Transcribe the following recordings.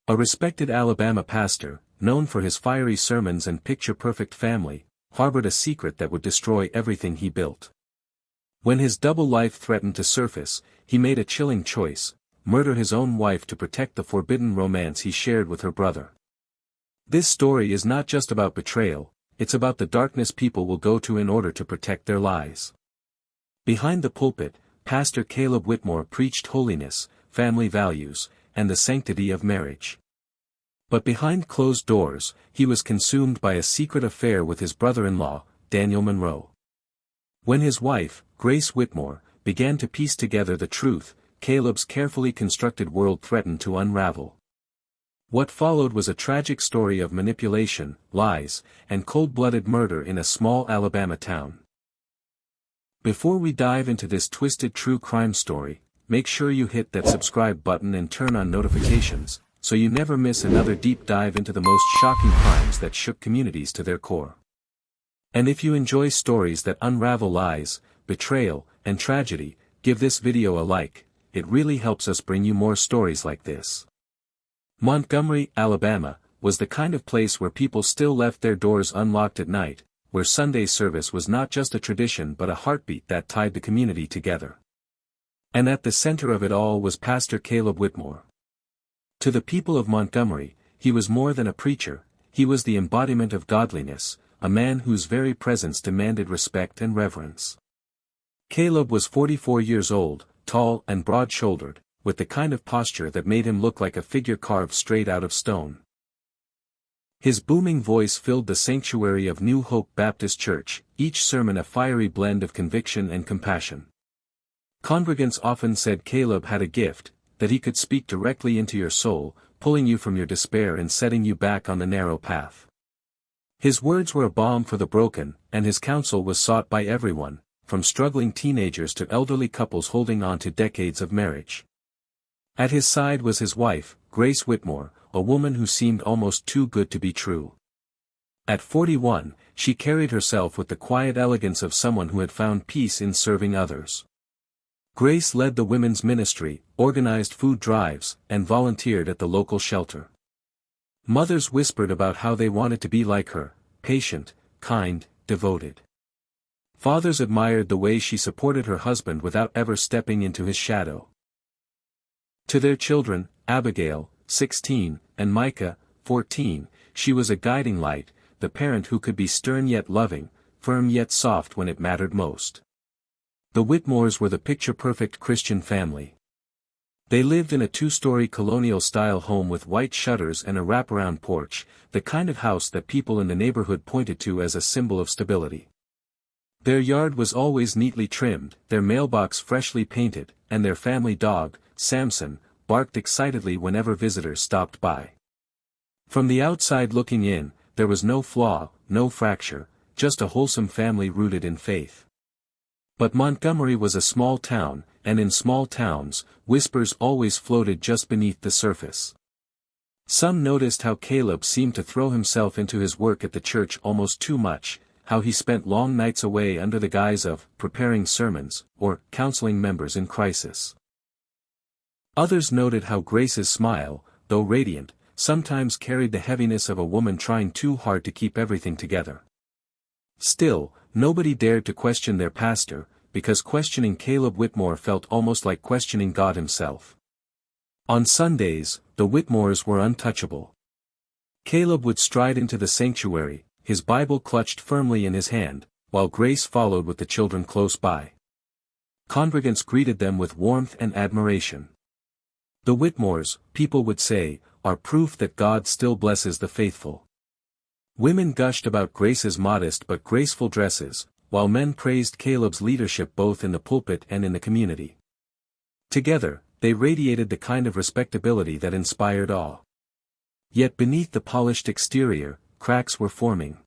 A respected Alabama pastor, known for his fiery sermons and picture-perfect family, harbored a secret that would destroy everything he built. When his double life threatened to surface, he made a chilling choice: murder his own wife to protect the forbidden romance he shared with her brother. This story is not just about betrayal, it's about the darkness people will go to in order to protect their lies. Behind the pulpit, Pastor Caleb Whitmore preached holiness, family values, and the sanctity of marriage. But behind closed doors, he was consumed by a secret affair with his brother-in-law, Daniel Monroe. When his wife, Grace Whitmore, began to piece together the truth, Caleb's carefully constructed world threatened to unravel. What followed was a tragic story of manipulation, lies, and cold-blooded murder in a small Alabama town. Before we dive into this twisted true crime story, make sure you hit that subscribe button and turn on notifications, so you never miss another deep dive into the most shocking crimes that shook communities to their core. And if you enjoy stories that unravel lies, betrayal, and tragedy, give this video a like. It really helps us bring you more stories like this. Montgomery, Alabama, was the kind of place where people still left their doors unlocked at night, where Sunday service was not just a tradition but a heartbeat that tied the community together. And at the center of it all was Pastor Caleb Whitmore. To the people of Montgomery, he was more than a preacher, he was the embodiment of godliness, a man whose very presence demanded respect and reverence. Caleb was 44 years old, tall and broad-shouldered, with the kind of posture that made him look like a figure carved straight out of stone. His booming voice filled the sanctuary of New Hope Baptist Church, each sermon a fiery blend of conviction and compassion. Congregants often said Caleb had a gift, that he could speak directly into your soul, pulling you from your despair and setting you back on the narrow path. His words were a balm for the broken, and his counsel was sought by everyone, from struggling teenagers to elderly couples holding on to decades of marriage. At his side was his wife, Grace Whitmore, a woman who seemed almost too good to be true. At 41, she carried herself with the quiet elegance of someone who had found peace in serving others. Grace led the women's ministry, organized food drives, and volunteered at the local shelter. Mothers whispered about how they wanted to be like her, patient, kind, devoted. Fathers admired the way she supported her husband without ever stepping into his shadow. To their children, Abigail, 16, and Micah, 14, she was a guiding light, the parent who could be stern yet loving, firm yet soft when it mattered most. The Whitmores were the picture-perfect Christian family. They lived in a two-story colonial-style home with white shutters and a wraparound porch, the kind of house that people in the neighborhood pointed to as a symbol of stability. Their yard was always neatly trimmed, their mailbox freshly painted, and their family dog, Samson, barked excitedly whenever visitors stopped by. From the outside looking in, there was no flaw, no fracture, just a wholesome family rooted in faith. But Montgomery was a small town, and in small towns, whispers always floated just beneath the surface. Some noticed how Caleb seemed to throw himself into his work at the church almost too much, how he spent long nights away under the guise of preparing sermons, or counseling members in crisis. Others noted how Grace's smile, though radiant, sometimes carried the heaviness of a woman trying too hard to keep everything together. Still, nobody dared to question their pastor, because questioning Caleb Whitmore felt almost like questioning God himself. On Sundays, the Whitmores were untouchable. Caleb would stride into the sanctuary, his Bible clutched firmly in his hand, while Grace followed with the children close by. Congregants greeted them with warmth and admiration. The Whitmores, people would say, are proof that God still blesses the faithful. Women gushed about Grace's modest but graceful dresses, while men praised Caleb's leadership both in the pulpit and in the community. Together, they radiated the kind of respectability that inspired awe. Yet beneath the polished exterior, cracks were forming.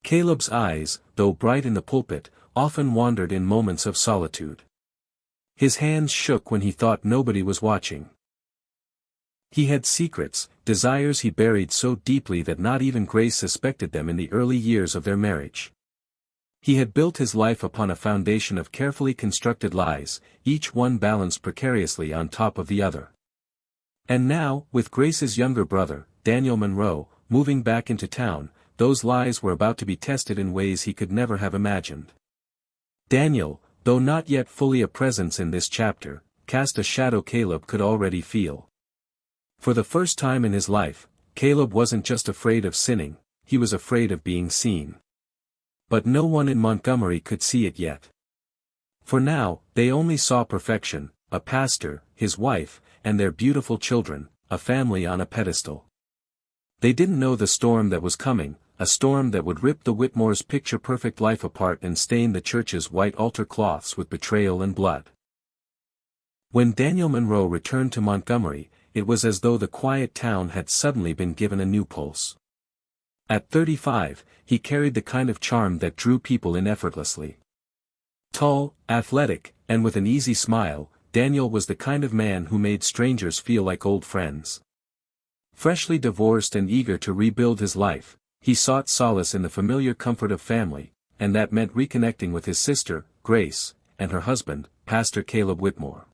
Caleb's eyes, though bright in the pulpit, often wandered in moments of solitude. His hands shook when he thought nobody was watching. He had secrets, desires he buried so deeply that not even Grace suspected them in the early years of their marriage. He had built his life upon a foundation of carefully constructed lies, each one balanced precariously on top of the other. And now, with Grace's younger brother, Daniel Monroe, moving back into town, those lies were about to be tested in ways he could never have imagined. Daniel, though not yet fully a presence in this chapter, cast a shadow Caleb could already feel. For the first time in his life, Caleb wasn't just afraid of sinning, he was afraid of being seen. But no one in Montgomery could see it yet. For now, they only saw perfection, a pastor, his wife, and their beautiful children, a family on a pedestal. They didn't know the storm that was coming, a storm that would rip the Whitmores' picture-perfect life apart and stain the church's white altar cloths with betrayal and blood. When Daniel Monroe returned to Montgomery, it was as though the quiet town had suddenly been given a new pulse. At 35, he carried the kind of charm that drew people in effortlessly. Tall, athletic, and with an easy smile, Daniel was the kind of man who made strangers feel like old friends. Freshly divorced and eager to rebuild his life, he sought solace in the familiar comfort of family, and that meant reconnecting with his sister, Grace, and her husband, Pastor Caleb Whitmore.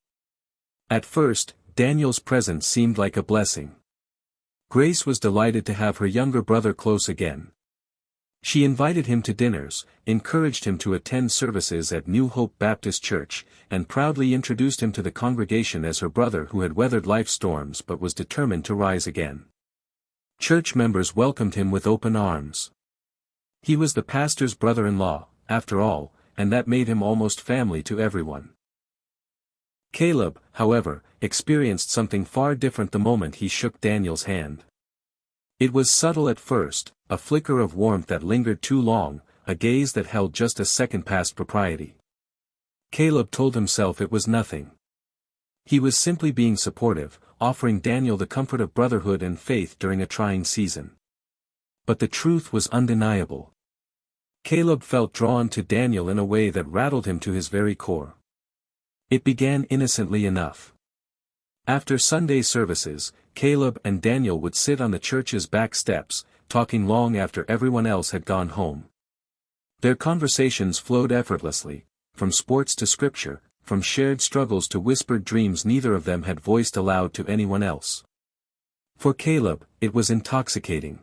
At first, Daniel's presence seemed like a blessing. Grace was delighted to have her younger brother close again. She invited him to dinners, encouraged him to attend services at New Hope Baptist Church, and proudly introduced him to the congregation as her brother who had weathered life's storms but was determined to rise again. Church members welcomed him with open arms. He was the pastor's brother-in-law, after all, and that made him almost family to everyone. Caleb, however, experienced something far different the moment he shook Daniel's hand. It was subtle at first, a flicker of warmth that lingered too long, a gaze that held just a second past propriety. Caleb told himself it was nothing. He was simply being supportive, offering Daniel the comfort of brotherhood and faith during a trying season. But the truth was undeniable. Caleb felt drawn to Daniel in a way that rattled him to his very core. It began innocently enough. After Sunday services, Caleb and Daniel would sit on the church's back steps, talking long after everyone else had gone home. Their conversations flowed effortlessly, from sports to scripture, from shared struggles to whispered dreams neither of them had voiced aloud to anyone else. For Caleb, it was intoxicating.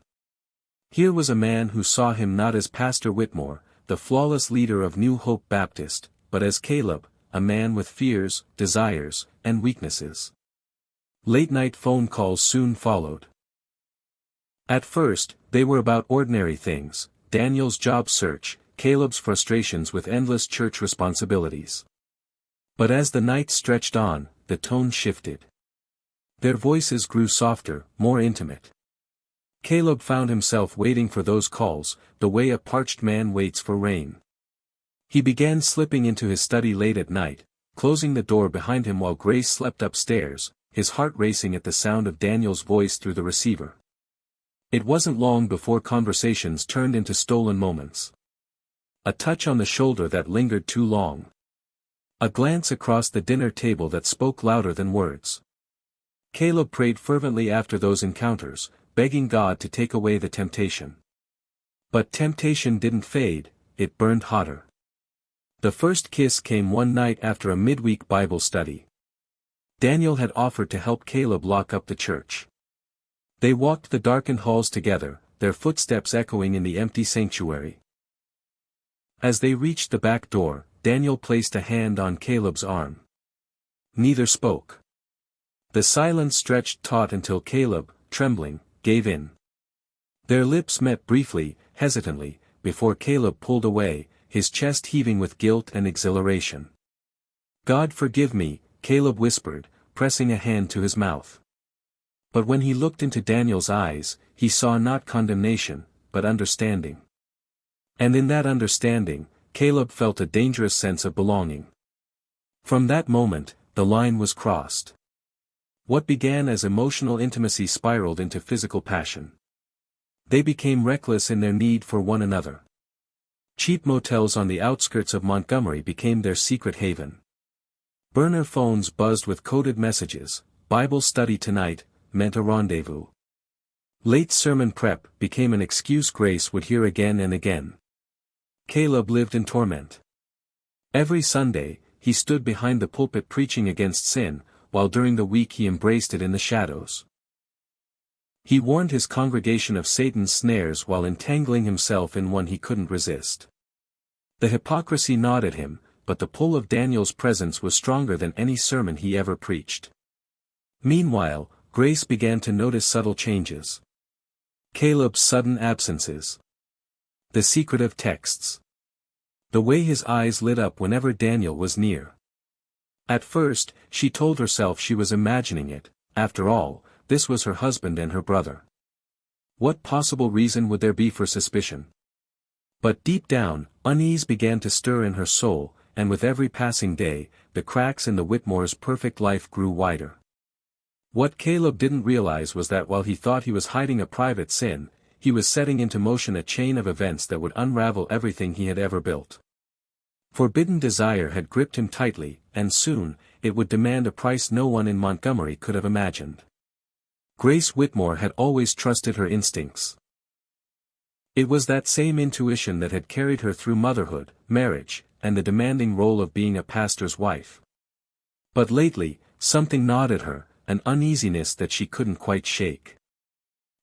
Here was a man who saw him not as Pastor Whitmore, the flawless leader of New Hope Baptist, but as Caleb, a man with fears, desires, and weaknesses. Late-night phone calls soon followed. At first, they were about ordinary things, Daniel's job search, Caleb's frustrations with endless church responsibilities. But as the night stretched on, the tone shifted. Their voices grew softer, more intimate. Caleb found himself waiting for those calls, the way a parched man waits for rain. He began slipping into his study late at night, closing the door behind him while Grace slept upstairs, his heart racing at the sound of Daniel's voice through the receiver. It wasn't long before conversations turned into stolen moments. A touch on the shoulder that lingered too long. A glance across the dinner table that spoke louder than words. Caleb prayed fervently after those encounters, begging God to take away the temptation. But temptation didn't fade, it burned hotter. The first kiss came one night after a midweek Bible study. Daniel had offered to help Caleb lock up the church. They walked the darkened halls together, their footsteps echoing in the empty sanctuary. As they reached the back door, Daniel placed a hand on Caleb's arm. Neither spoke. The silence stretched taut until Caleb, trembling, gave in. Their lips met briefly, hesitantly, before Caleb pulled away, his chest heaving with guilt and exhilaration. "God forgive me," Caleb whispered, pressing a hand to his mouth. But when he looked into Daniel's eyes, he saw not condemnation, but understanding. And in that understanding, Caleb felt a dangerous sense of belonging. From that moment, the line was crossed. What began as emotional intimacy spiraled into physical passion. They became reckless in their need for one another. Cheap motels on the outskirts of Montgomery became their secret haven. Burner phones buzzed with coded messages, "Bible study tonight," meant a rendezvous. Late sermon prep became an excuse Grace would hear again and again. Caleb lived in torment. Every Sunday, he stood behind the pulpit preaching against sin, while during the week he embraced it in the shadows. He warned his congregation of Satan's snares while entangling himself in one he couldn't resist. The hypocrisy gnawed at him, but the pull of Daniel's presence was stronger than any sermon he ever preached. Meanwhile, Grace began to notice subtle changes. Caleb's sudden absences. The secretive texts. The way his eyes lit up whenever Daniel was near. At first, she told herself she was imagining it. After all, this was her husband and her brother. What possible reason would there be for suspicion? But deep down, unease began to stir in her soul, and with every passing day, the cracks in the Whitmore's perfect life grew wider. What Caleb didn't realize was that while he thought he was hiding a private sin, he was setting into motion a chain of events that would unravel everything he had ever built. Forbidden desire had gripped him tightly, and soon, it would demand a price no one in Montgomery could have imagined. Grace Whitmore had always trusted her instincts. It was that same intuition that had carried her through motherhood, marriage, and the demanding role of being a pastor's wife. But lately, something gnawed at her, an uneasiness that she couldn't quite shake.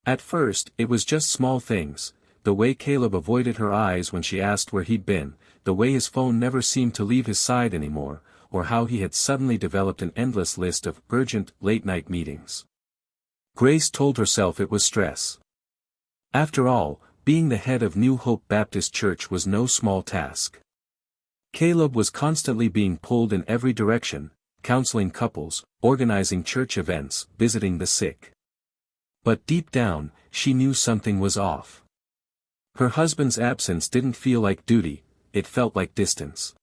At first, it was just small things, the way Caleb avoided her eyes when she asked where he'd been, the way his phone never seemed to leave his side anymore, or how he had suddenly developed an endless list of urgent, late-night meetings. Grace told herself it was stress. After all, being the head of New Hope Baptist Church was no small task. Caleb was constantly being pulled in every direction, counseling couples, organizing church events, visiting the sick. But deep down, she knew something was off. Her husband's absence didn't feel like duty, it felt like distance.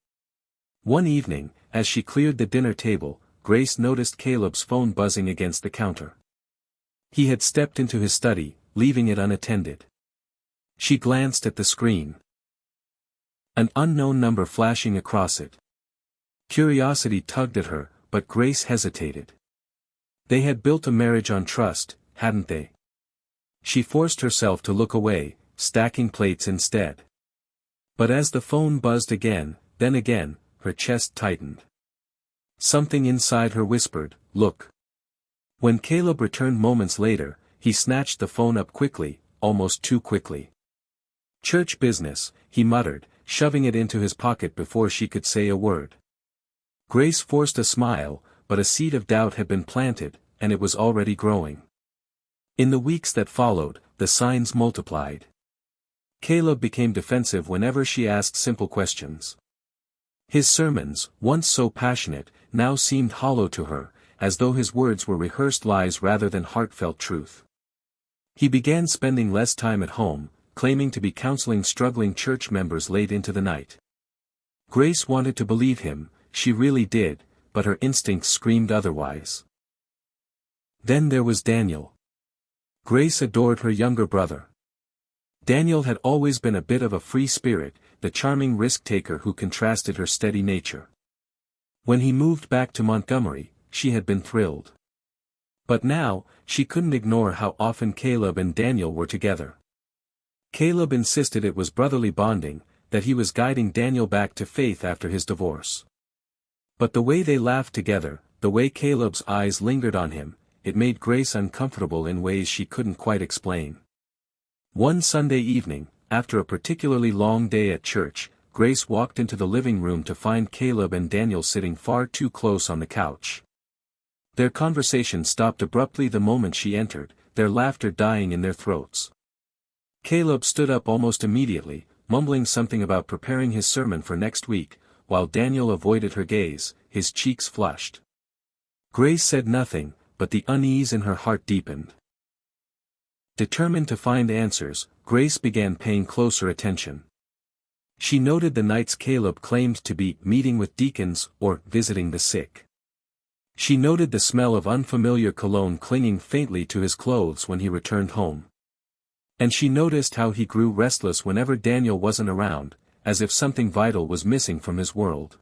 One evening, as she cleared the dinner table, Grace noticed Caleb's phone buzzing against the counter. He had stepped into his study, leaving it unattended. She glanced at the screen. An unknown number flashing across it. Curiosity tugged at her, but Grace hesitated. They had built a marriage on trust, hadn't they? She forced herself to look away, stacking plates instead. But as the phone buzzed again, then again, her chest tightened. Something inside her whispered, "Look." When Caleb returned moments later, he snatched the phone up quickly, almost too quickly. "Church business," he muttered, shoving it into his pocket before she could say a word. Grace forced a smile, but a seed of doubt had been planted, and it was already growing. In the weeks that followed, the signs multiplied. Caleb became defensive whenever she asked simple questions. His sermons, once so passionate, now seemed hollow to her, as though his words were rehearsed lies rather than heartfelt truth. He began spending less time at home, claiming to be counseling struggling church members late into the night. Grace wanted to believe him, she really did, but her instincts screamed otherwise. Then there was Daniel. Grace adored her younger brother. Daniel had always been a bit of a free spirit, the charming risk-taker who contrasted her steady nature. When he moved back to Montgomery, she had been thrilled. But now, she couldn't ignore how often Caleb and Daniel were together. Caleb insisted it was brotherly bonding, that he was guiding Daniel back to faith after his divorce. But the way they laughed together, the way Caleb's eyes lingered on him, it made Grace uncomfortable in ways she couldn't quite explain. One Sunday evening, after a particularly long day at church, Grace walked into the living room to find Caleb and Daniel sitting far too close on the couch. Their conversation stopped abruptly the moment she entered, their laughter dying in their throats. Caleb stood up almost immediately, mumbling something about preparing his sermon for next week, while Daniel avoided her gaze, his cheeks flushed. Grace said nothing, but the unease in her heart deepened. Determined to find answers, Grace began paying closer attention. She noted the nights Caleb claimed to be meeting with deacons or visiting the sick. She noted the smell of unfamiliar cologne clinging faintly to his clothes when he returned home. And she noticed how he grew restless whenever Daniel wasn't around, as if something vital was missing from his world.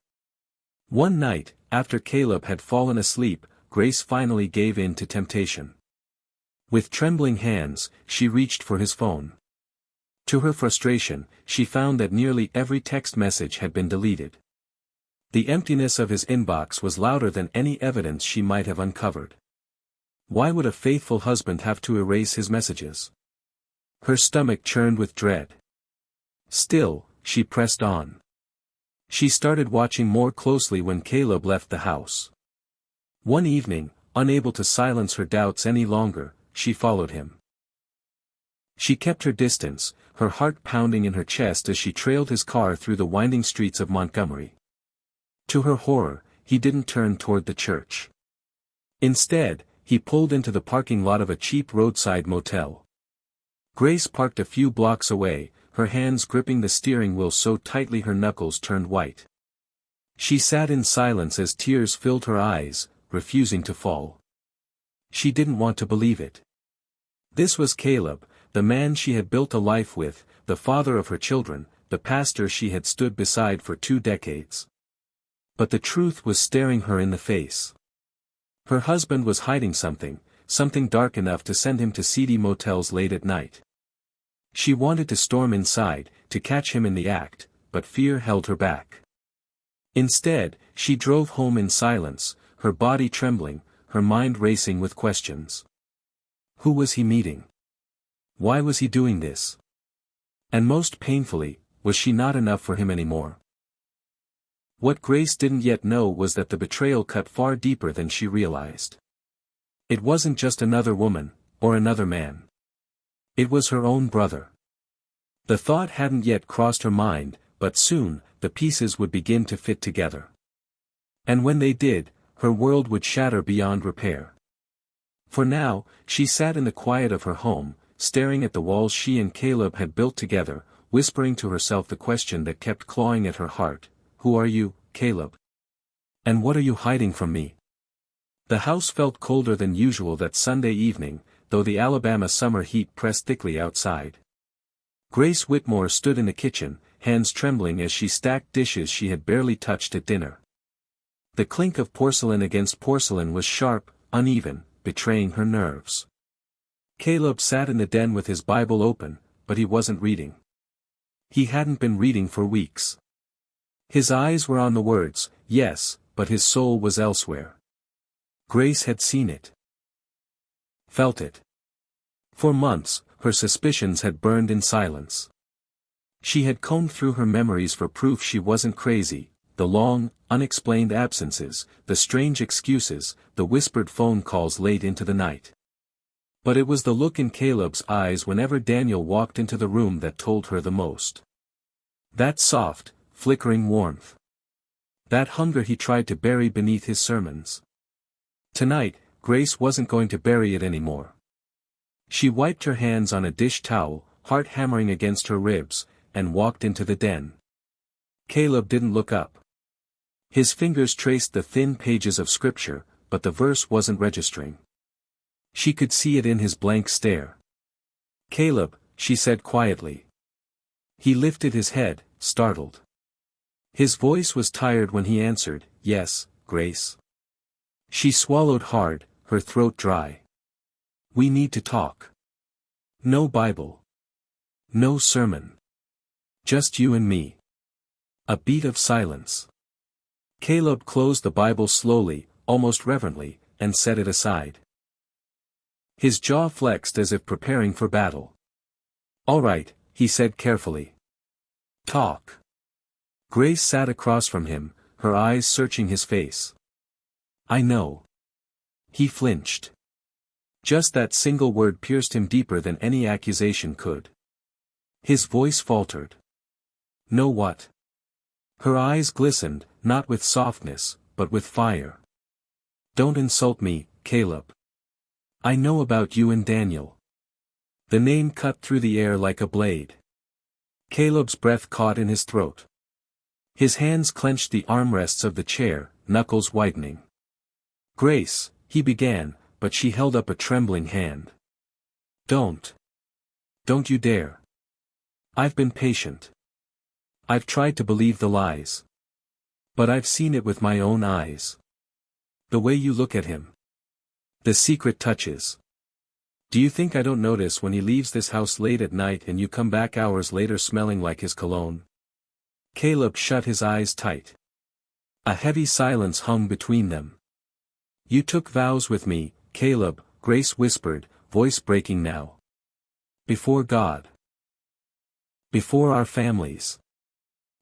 One night, after Caleb had fallen asleep, Grace finally gave in to temptation. With trembling hands, she reached for his phone. To her frustration, she found that nearly every text message had been deleted. The emptiness of his inbox was louder than any evidence she might have uncovered. Why would a faithful husband have to erase his messages? Her stomach churned with dread. Still, she pressed on. She started watching more closely when Caleb left the house. One evening, unable to silence her doubts any longer, she followed him. She kept her distance, her heart pounding in her chest as she trailed his car through the winding streets of Montgomery. To her horror, he didn't turn toward the church. Instead, he pulled into the parking lot of a cheap roadside motel. Grace parked a few blocks away, her hands gripping the steering wheel so tightly her knuckles turned white. She sat in silence as tears filled her eyes, refusing to fall. She didn't want to believe it. This was Caleb, the man she had built a life with, the father of her children, the pastor she had stood beside for 2 decades. But the truth was staring her in the face. Her husband was hiding something dark enough to send him to seedy motels late at night. She wanted to storm inside, to catch him in the act, but fear held her back. Instead, she drove home in silence, her body trembling, her mind racing with questions. Who was he meeting? Why was he doing this? And most painfully, was she not enough for him anymore? What Grace didn't yet know was that the betrayal cut far deeper than she realized. It wasn't just another woman, or another man. It was her own brother. The thought hadn't yet crossed her mind, but soon, the pieces would begin to fit together. And when they did, her world would shatter beyond repair. For now, she sat in the quiet of her home, staring at the walls she and Caleb had built together, whispering to herself the question that kept clawing at her heart. Who are you, Caleb? And what are you hiding from me? The house felt colder than usual that Sunday evening, though the Alabama summer heat pressed thickly outside. Grace Whitmore stood in the kitchen, hands trembling as she stacked dishes she had barely touched at dinner. The clink of porcelain against porcelain was sharp, uneven, betraying her nerves. Caleb sat in the den with his Bible open, but he wasn't reading. He hadn't been reading for weeks. His eyes were on the words, yes, but his soul was elsewhere. Grace had seen it. Felt it. For months, her suspicions had burned in silence. She had combed through her memories for proof she wasn't crazy, the long, unexplained absences, the strange excuses, the whispered phone calls late into the night. But it was the look in Caleb's eyes whenever Daniel walked into the room that told her the most. That soft, flickering warmth. That hunger he tried to bury beneath his sermons. Tonight, Grace wasn't going to bury it anymore. She wiped her hands on a dish towel, heart hammering against her ribs, and walked into the den. Caleb didn't look up. His fingers traced the thin pages of scripture, but the verse wasn't registering. She could see it in his blank stare. Caleb, she said quietly. He lifted his head, startled. His voice was tired when he answered, yes, Grace. She swallowed hard, her throat dry. We need to talk. No Bible. No sermon. Just you and me. A beat of silence. Caleb closed the Bible slowly, almost reverently, and set it aside. His jaw flexed as if preparing for battle. All right, he said carefully. Talk. Grace sat across from him, her eyes searching his face. I know. He flinched. Just that single word pierced him deeper than any accusation could. His voice faltered. Know what? Her eyes glistened, not with softness, but with fire. Don't insult me, Caleb. I know about you and Daniel. The name cut through the air like a blade. Caleb's breath caught in his throat. His hands clenched the armrests of the chair, knuckles widening. Grace, he began, but she held up a trembling hand. Don't. Don't you dare. I've been patient. I've tried to believe the lies. But I've seen it with my own eyes. The way you look at him. The secret touches. Do you think I don't notice when he leaves this house late at night and you come back hours later smelling like his cologne? Caleb shut his eyes tight. A heavy silence hung between them. "You took vows with me, Caleb," Grace whispered, voice breaking now. "Before God. Before our families.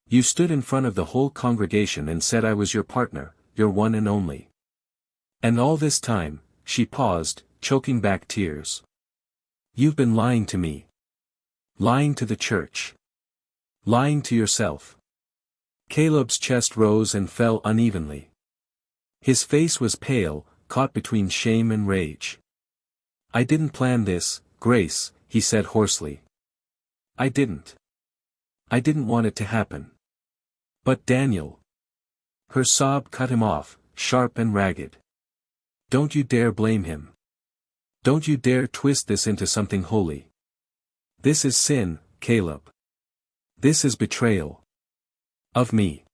You stood in front of the whole congregation and said I was your partner, your one and only. And all this time," she paused, choking back tears. "You've been lying to me. Lying to the church. Lying to yourself." Caleb's chest rose and fell unevenly. His face was pale, caught between shame and rage. "I didn't plan this, Grace," he said hoarsely. "I didn't. I didn't want it to happen. But Daniel." Her sob cut him off, sharp and ragged. "Don't you dare blame him. Don't you dare twist this into something holy. This is sin, Caleb. This is betrayal. Of me.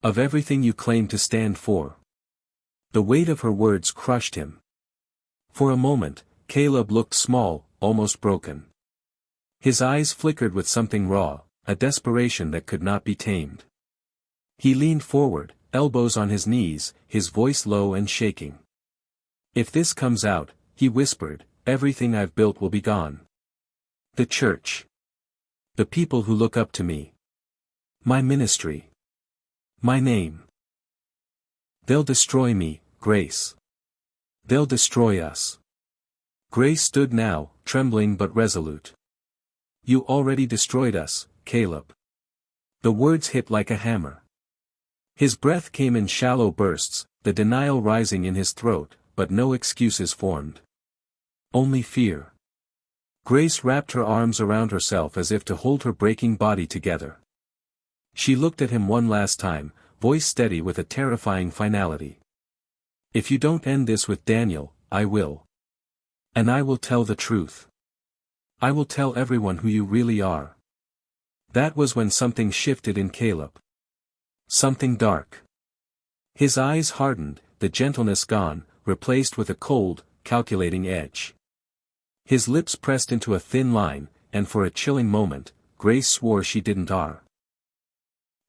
Of everything you claim to stand for." The weight of her words crushed him. For a moment, Caleb looked small, almost broken. His eyes flickered with something raw, a desperation that could not be tamed. He leaned forward, elbows on his knees, his voice low and shaking. "If this comes out," he whispered, "everything I've built will be gone. The church. The people who look up to me. My ministry. My name. They'll destroy me, Grace. They'll destroy us." Grace stood now, trembling but resolute. "You already destroyed us, Caleb." The words hit like a hammer. His breath came in shallow bursts, the denial rising in his throat, but no excuses formed. Only fear. Grace wrapped her arms around herself as if to hold her breaking body together. She looked at him one last time, voice steady with a terrifying finality. "If you don't end this with Daniel, I will. And I will tell the truth. I will tell everyone who you really are." That was when something shifted in Caleb. Something dark. His eyes hardened, the gentleness gone, replaced with a cold, calculating edge. His lips pressed into a thin line, and for a chilling moment, Grace swore she didn't are.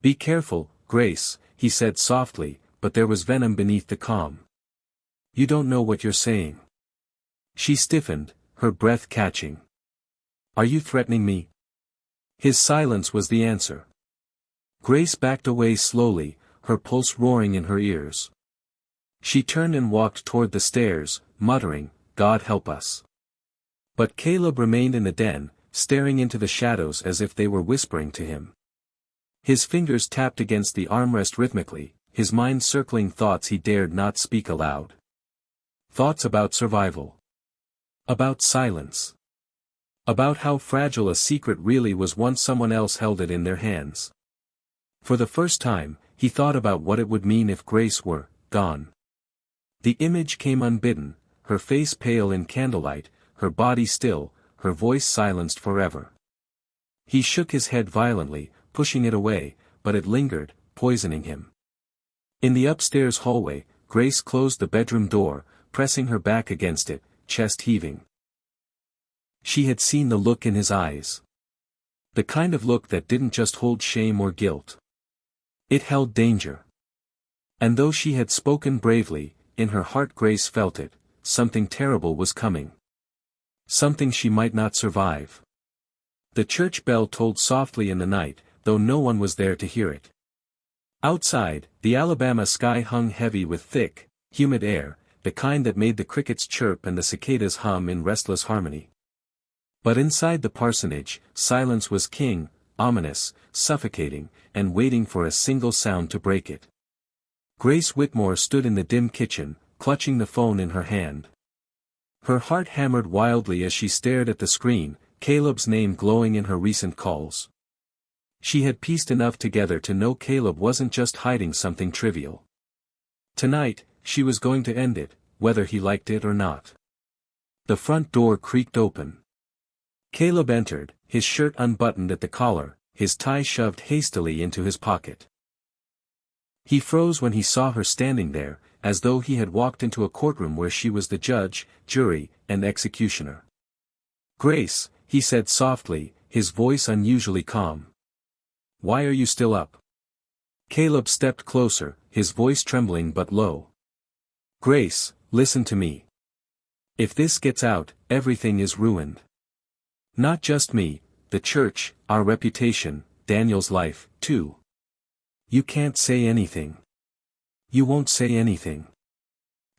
"Be careful, Grace," he said softly, but there was venom beneath the calm. "You don't know what you're saying." She stiffened, her breath catching. "Are you threatening me?" His silence was the answer. Grace backed away slowly, her pulse roaring in her ears. She turned and walked toward the stairs, muttering, "God help us." But Caleb remained in the den, staring into the shadows as if they were whispering to him. His fingers tapped against the armrest rhythmically, his mind circling thoughts he dared not speak aloud. Thoughts about survival. About silence. About how fragile a secret really was once someone else held it in their hands. For the first time, he thought about what it would mean if Grace were gone. The image came unbidden, her face pale in candlelight, her body still, her voice silenced forever. He shook his head violently, pushing it away, but it lingered, poisoning him. In the upstairs hallway, Grace closed the bedroom door, pressing her back against it, chest heaving. She had seen the look in his eyes. The kind of look that didn't just hold shame or guilt. It held danger. And though she had spoken bravely, in her heart Grace felt it, something terrible was coming. Something she might not survive. The church bell tolled softly in the night, though no one was there to hear it. Outside, the Alabama sky hung heavy with thick, humid air, the kind that made the crickets chirp and the cicadas hum in restless harmony. But inside the parsonage, silence was king, ominous, suffocating, and waiting for a single sound to break it. Grace Whitmore stood in the dim kitchen, clutching the phone in her hand. Her heart hammered wildly as she stared at the screen, Caleb's name glowing in her recent calls. She had pieced enough together to know Caleb wasn't just hiding something trivial. Tonight, she was going to end it, whether he liked it or not. The front door creaked open. Caleb entered, his shirt unbuttoned at the collar, his tie shoved hastily into his pocket. He froze when he saw her standing there, as though he had walked into a courtroom where she was the judge, jury, and executioner. "Grace," he said softly, his voice unusually calm. "Why are you still up?" Caleb stepped closer, his voice trembling but low. Grace, listen to me. If this gets out, everything is ruined. Not just me, the church, our reputation, Daniel's life, too. You can't say anything. You won't say anything.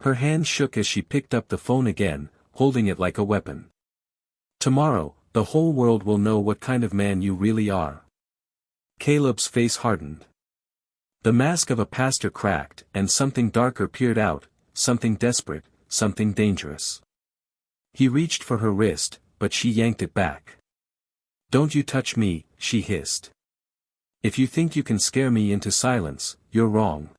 Her hand shook as she picked up the phone again, holding it like a weapon. Tomorrow, the whole world will know what kind of man you really are. Caleb's face hardened. The mask of a pastor cracked, and something darker peered out, something desperate, something dangerous. He reached for her wrist, but she yanked it back. Don't you touch me, she hissed. If you think you can scare me into silence, you're wrong.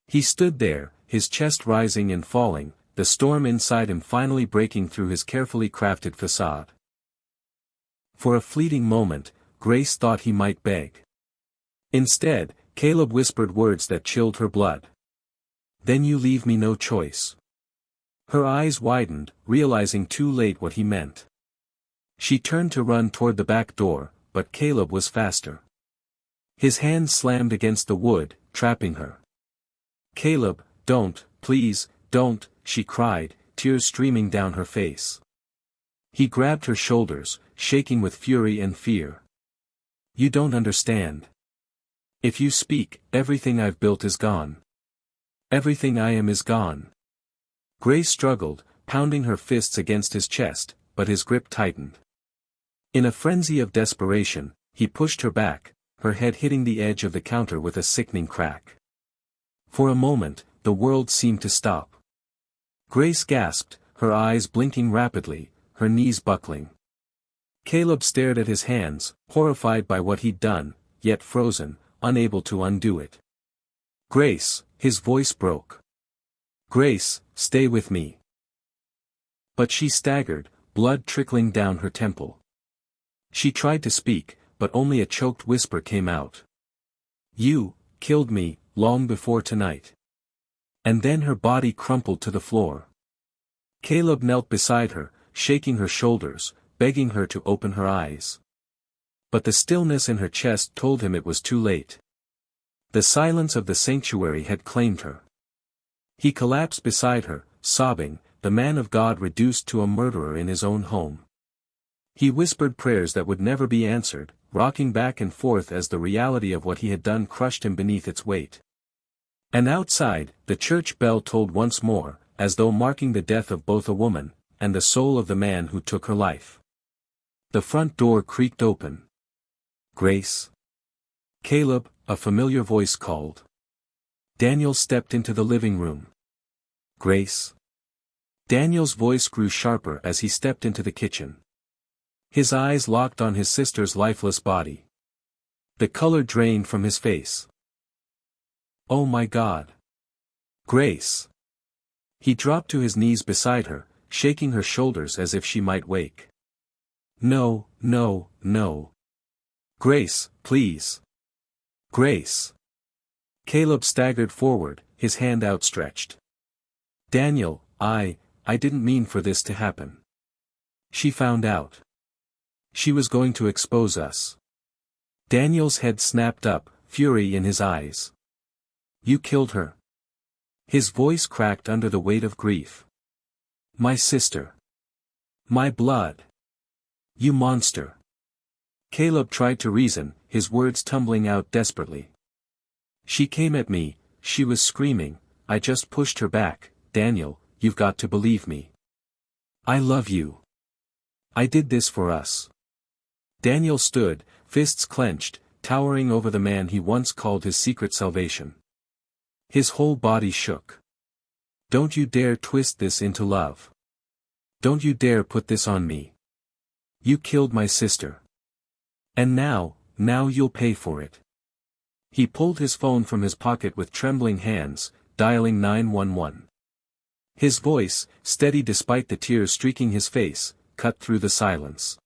He stood there, his chest rising and falling, the storm inside him finally breaking through his carefully crafted facade. For a fleeting moment, Grace thought he might beg. Instead, Caleb whispered words that chilled her blood. Then you leave me no choice. Her eyes widened, realizing too late what he meant. She turned to run toward the back door, but Caleb was faster. His hand slammed against the wood, trapping her. Caleb, don't, please, don't, she cried, tears streaming down her face. He grabbed her shoulders, shaking with fury and fear. You don't understand. If you speak, everything I've built is gone. Everything I am is gone. Grace struggled, pounding her fists against his chest, but his grip tightened. In a frenzy of desperation, he pushed her back, her head hitting the edge of the counter with a sickening crack. For a moment, the world seemed to stop. Grace gasped, her eyes blinking rapidly, her knees buckling. Caleb stared at his hands, horrified by what he'd done, yet frozen, unable to undo it. Grace, his voice broke. Grace, stay with me. But she staggered, blood trickling down her temple. She tried to speak, but only a choked whisper came out. You killed me, long before tonight. And then her body crumpled to the floor. Caleb knelt beside her, shaking her shoulders, begging her to open her eyes. But the stillness in her chest told him it was too late. The silence of the sanctuary had claimed her. He collapsed beside her, sobbing, the man of God reduced to a murderer in his own home. He whispered prayers that would never be answered, rocking back and forth as the reality of what he had done crushed him beneath its weight. And outside, the church bell tolled once more, as though marking the death of both a woman, and the soul of the man who took her life. The front door creaked open. Grace. Caleb, a familiar voice called. Daniel stepped into the living room. Grace. Daniel's voice grew sharper as he stepped into the kitchen. His eyes locked on his sister's lifeless body. The color drained from his face. Oh my God. Grace. He dropped to his knees beside her, shaking her shoulders as if she might wake. No, no, no. Grace, please. Grace. Caleb staggered forward, his hand outstretched. Daniel, I didn't mean for this to happen. She found out. She was going to expose us. Daniel's head snapped up, fury in his eyes. You killed her. His voice cracked under the weight of grief. My sister. My blood. You monster. Caleb tried to reason, his words tumbling out desperately. She came at me, she was screaming, I just pushed her back. Daniel, you've got to believe me. I love you. I did this for us. Daniel stood, fists clenched, towering over the man he once called his secret salvation. His whole body shook. Don't you dare twist this into love. Don't you dare put this on me. You killed my sister. And now you'll pay for it. He pulled his phone from his pocket with trembling hands, dialing 911. His voice, steady despite the tears streaking his face, cut through the silence.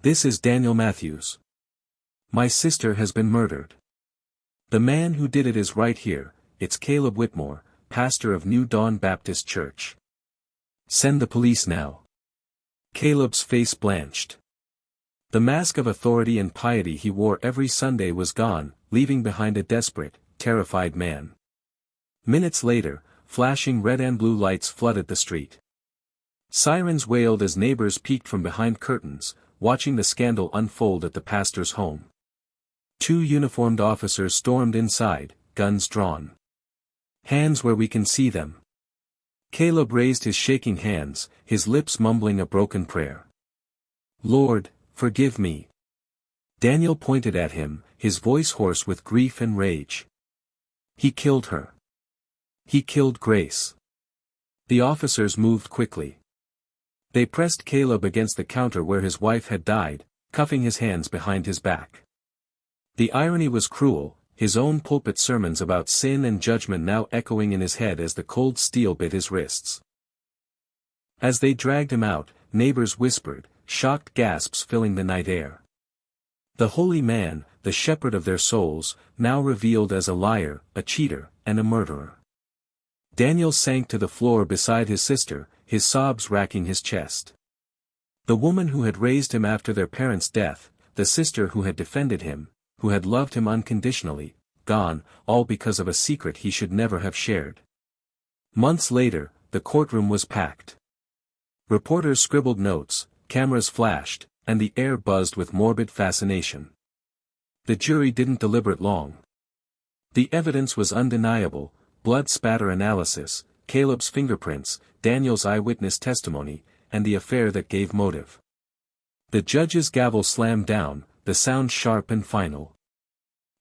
This is Daniel Matthews. My sister has been murdered. The man who did it is right here. It's Caleb Whitmore, pastor of New Dawn Baptist Church. Send the police now. Caleb's face blanched. The mask of authority and piety he wore every Sunday was gone, leaving behind a desperate, terrified man. Minutes later, flashing red and blue lights flooded the street. Sirens wailed as neighbors peeked from behind curtains, watching the scandal unfold at the pastor's home. 2 uniformed officers stormed inside, guns drawn. "Hands where we can see them." Caleb raised his shaking hands, his lips mumbling a broken prayer. "Lord, forgive me." Daniel pointed at him, his voice hoarse with grief and rage. "He killed her. He killed Grace." The officers moved quickly. They pressed Caleb against the counter where his wife had died, cuffing his hands behind his back. The irony was cruel, his own pulpit sermons about sin and judgment now echoing in his head as the cold steel bit his wrists. As they dragged him out, neighbors whispered, shocked gasps filling the night air. The holy man, the shepherd of their souls, now revealed as a liar, a cheater, and a murderer. Daniel sank to the floor beside his sister, his sobs racking his chest. The woman who had raised him after their parents' death, the sister who had defended him, who had loved him unconditionally, gone, all because of a secret he should never have shared. Months later, the courtroom was packed. Reporters scribbled notes, cameras flashed, and the air buzzed with morbid fascination. The jury didn't deliberate long. The evidence was undeniable: blood spatter analysis, Caleb's fingerprints, Daniel's eyewitness testimony, and the affair that gave motive. The judge's gavel slammed down, the sound sharp and final.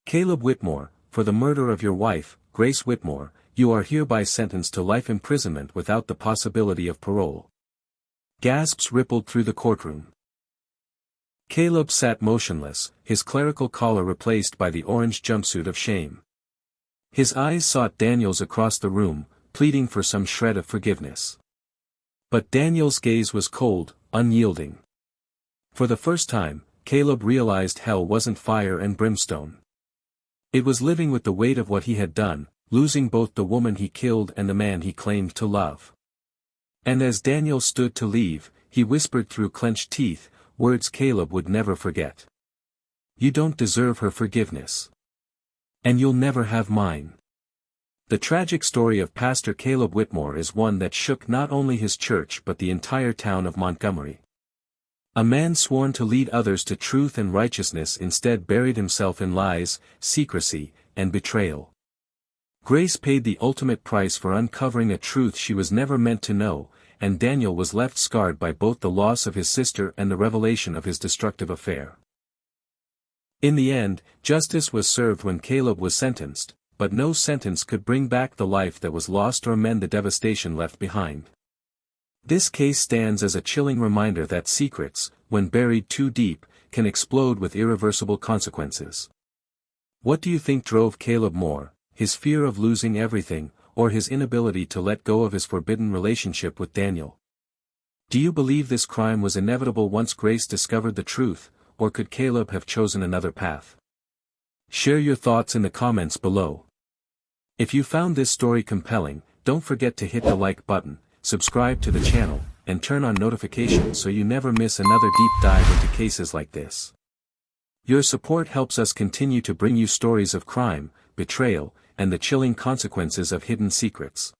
"Caleb Whitmore, for the murder of your wife, Grace Whitmore, you are hereby sentenced to life imprisonment without the possibility of parole." Gasps rippled through the courtroom. Caleb sat motionless, his clerical collar replaced by the orange jumpsuit of shame. His eyes sought Daniel's across the room, pleading for some shred of forgiveness. But Daniel's gaze was cold, unyielding. For the first time, Caleb realized hell wasn't fire and brimstone. It was living with the weight of what he had done, losing both the woman he killed and the man he claimed to love. And as Daniel stood to leave, he whispered through clenched teeth, words Caleb would never forget. "You don't deserve her forgiveness. And you'll never have mine." The tragic story of Pastor Caleb Whitmore is one that shook not only his church but the entire town of Montgomery. A man sworn to lead others to truth and righteousness instead buried himself in lies, secrecy, and betrayal. Grace paid the ultimate price for uncovering a truth she was never meant to know, and Daniel was left scarred by both the loss of his sister and the revelation of his destructive affair. In the end, justice was served when Caleb was sentenced, but no sentence could bring back the life that was lost or mend the devastation left behind. This case stands as a chilling reminder that secrets, when buried too deep, can explode with irreversible consequences. What do you think drove Caleb more, his fear of losing everything, or his inability to let go of his forbidden relationship with Daniel? Do you believe this crime was inevitable once Grace discovered the truth, or could Caleb have chosen another path? Share your thoughts in the comments below. If you found this story compelling, don't forget to hit the like button, subscribe to the channel, and turn on notifications so you never miss another deep dive into cases like this. Your support helps us continue to bring you stories of crime, betrayal, and the chilling consequences of hidden secrets.